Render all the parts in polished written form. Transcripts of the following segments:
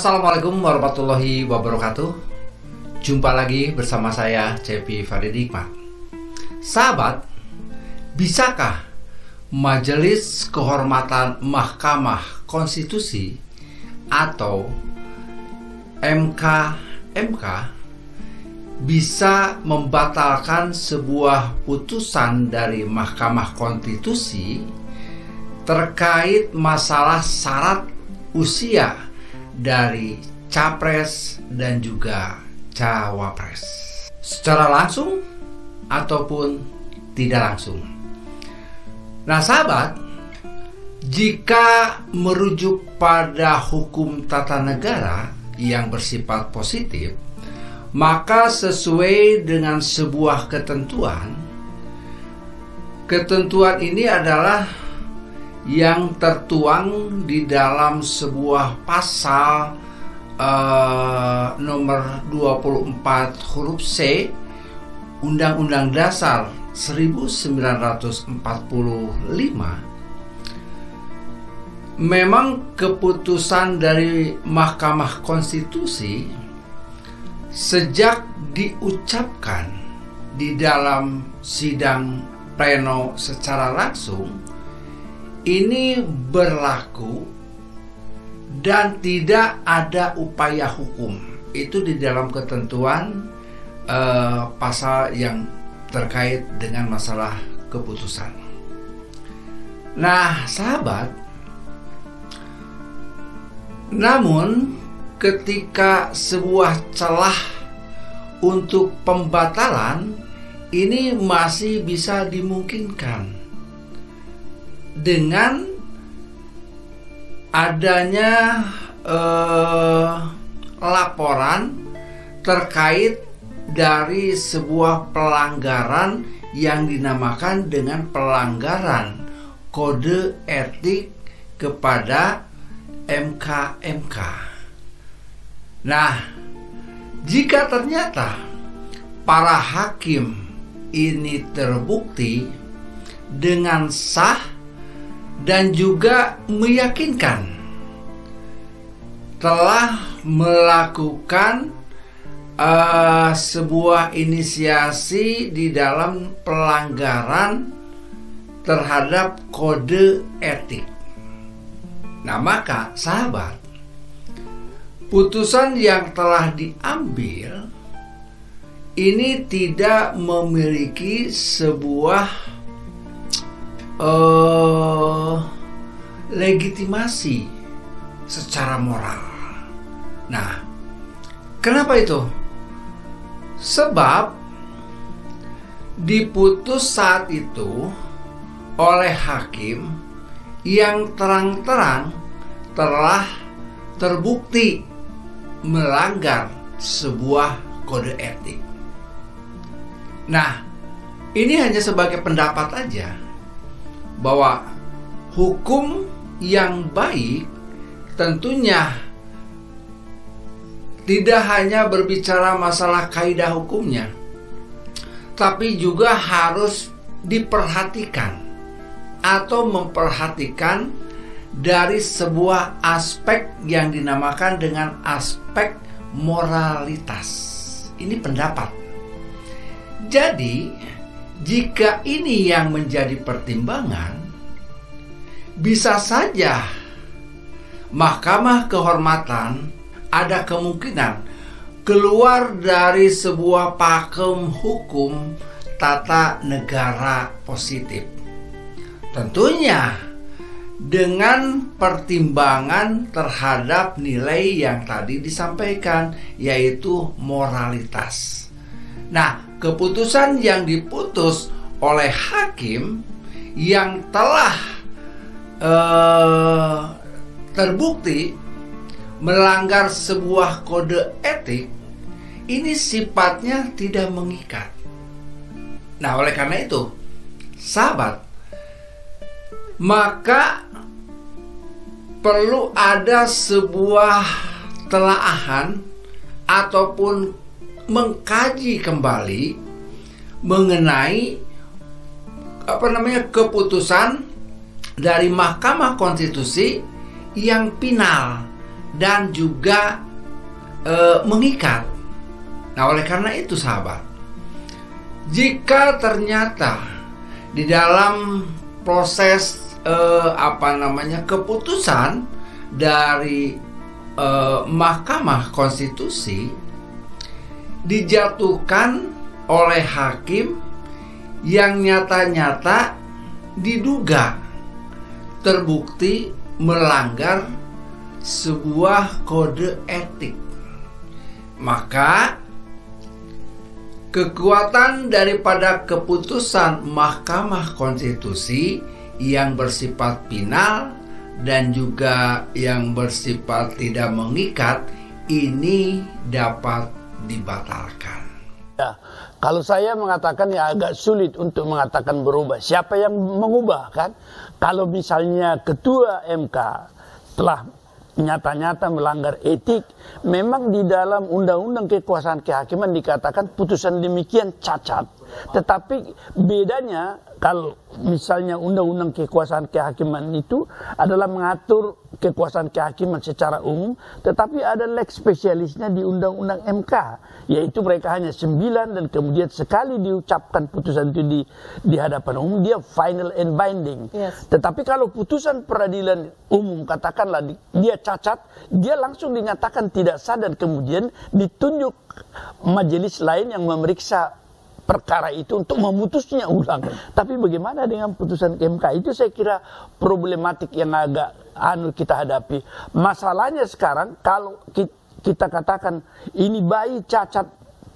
Assalamualaikum warahmatullahi wabarakatuh. Jumpa lagi bersama saya Cepi Faridikmat. Sahabat, bisakah Majelis Kehormatan Mahkamah Konstitusi atau MK bisa membatalkan sebuah putusan dari Mahkamah Konstitusi terkait masalah syarat usia dari capres dan juga cawapres secara langsung ataupun tidak langsung? Nah sahabat, jika merujuk pada hukum tata negara yang bersifat positif, maka sesuai dengan sebuah ketentuan ini adalah yang tertuang di dalam sebuah pasal nomor 24 huruf C Undang-Undang Dasar 1945. Memang keputusan dari Mahkamah Konstitusi sejak diucapkan di dalam sidang pleno secara langsung ini berlaku dan tidak ada upaya hukum. Itu di dalam ketentuan pasal yang terkait dengan masalah keputusan. Nah sahabat, namun ketika sebuah celah untuk pembatalan ini masih bisa dimungkinkan dengan adanya laporan terkait dari sebuah pelanggaran yang dinamakan dengan pelanggaran kode etik kepada MK. Nah, jika ternyata para hakim ini terbukti dengan sah dan juga meyakinkan telah melakukan sebuah inisiasi di dalam pelanggaran terhadap kode etik. Nah maka sahabat, putusan yang telah diambil ini tidak memiliki sebuah legitimasi secara moral. Nah, kenapa itu? Sebab diputus saat itu oleh hakim yang terang-terang telah terbukti melanggar sebuah kode etik. Nah, ini hanya sebagai pendapat aja bahwa hukum yang baik tentunya tidak hanya berbicara masalah kaidah hukumnya, tapi juga harus diperhatikan atau memperhatikan dari sebuah aspek yang dinamakan dengan aspek moralitas. Ini pendapat. Jadi jika ini yang menjadi pertimbangan, bisa saja Mahkamah Kehormatan ada kemungkinan keluar dari sebuah pakem hukum tata negara positif. Tentunya dengan pertimbangan terhadap nilai yang tadi disampaikan, yaitu moralitas. Nah, keputusan yang diputus oleh hakim yang telah terbukti melanggar sebuah kode etik ini sifatnya tidak mengikat. Nah, oleh karena itu, sahabat, maka perlu ada sebuah telaahan ataupun mengkaji kembali mengenai keputusan dari Mahkamah Konstitusi yang final, dan juga mengikat. Nah, oleh karena itu sahabat, jika ternyata di dalam proses keputusan dari Mahkamah Konstitusi dijatuhkan oleh hakim yang nyata-nyata diduga terbukti melanggar sebuah kode etik, maka kekuatan daripada keputusan Mahkamah Konstitusi yang bersifat final dan juga yang bersifat tidak mengikat ini dapat dibatalkan. Ya, kalau saya mengatakan ya agak sulit untuk mengatakan berubah. Siapa yang mengubah kan? Kalau misalnya ketua MK telah nyata-nyata melanggar etik, memang di dalam undang-undang kekuasaan kehakiman dikatakan putusan demikian cacat. Tetapi bedanya kalau misalnya undang-undang kekuasaan kehakiman itu adalah mengatur kekuasaan kehakiman secara umum, tetapi ada lex spesialisnya di undang-undang MK, yaitu mereka hanya 9 dan kemudian sekali diucapkan putusan itu di hadapan umum dia final and binding. Yes. Tetapi kalau putusan peradilan umum katakanlah dia cacat, dia langsung dinyatakan tidak sah dan kemudian ditunjuk majelis lain yang memeriksa perkara itu untuk memutusnya ulang. Tapi bagaimana dengan putusan MK? Itu saya kira problematik yang agak kita hadapi. Masalahnya sekarang kalau kita katakan ini bayi cacat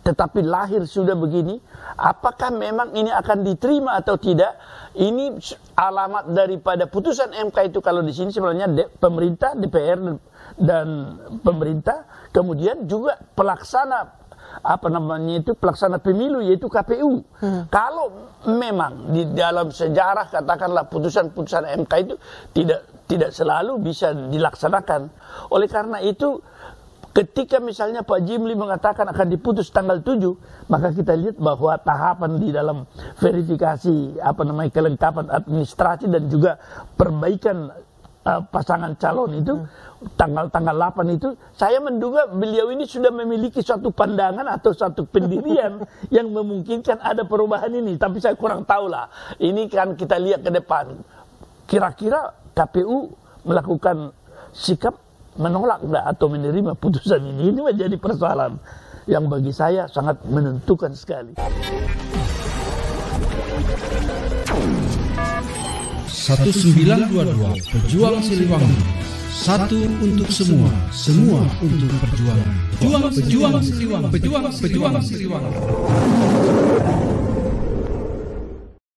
tetapi lahir sudah begini, apakah memang ini akan diterima atau tidak? Ini alamat daripada putusan MK itu. Kalau di sini sebenarnya pemerintah, DPR dan pemerintah, kemudian juga pelaksana pelaksana pemilu yaitu KPU. Kalau memang di dalam sejarah katakanlah putusan-putusan MK itu tidak selalu bisa dilaksanakan. Oleh karena itu ketika misalnya Pak Jimli mengatakan akan diputus tanggal 7, maka kita lihat bahwa tahapan di dalam verifikasi kelengkapan administrasi dan juga perbaikan pasangan calon itu tanggal 8 itu, saya menduga beliau ini sudah memiliki suatu pandangan atau suatu pendirian yang memungkinkan ada perubahan ini, tapi saya kurang tahu lah. Ini kan kita lihat ke depan. Kira-kira KPU melakukan sikap menolak atau menerima putusan ini. Ini menjadi persoalan yang bagi saya sangat menentukan sekali. 1922 Pejuang Siliwangi, satu untuk semua, semua untuk perjuangan. Pejuang Siliwangi, pejuang Siliwangi.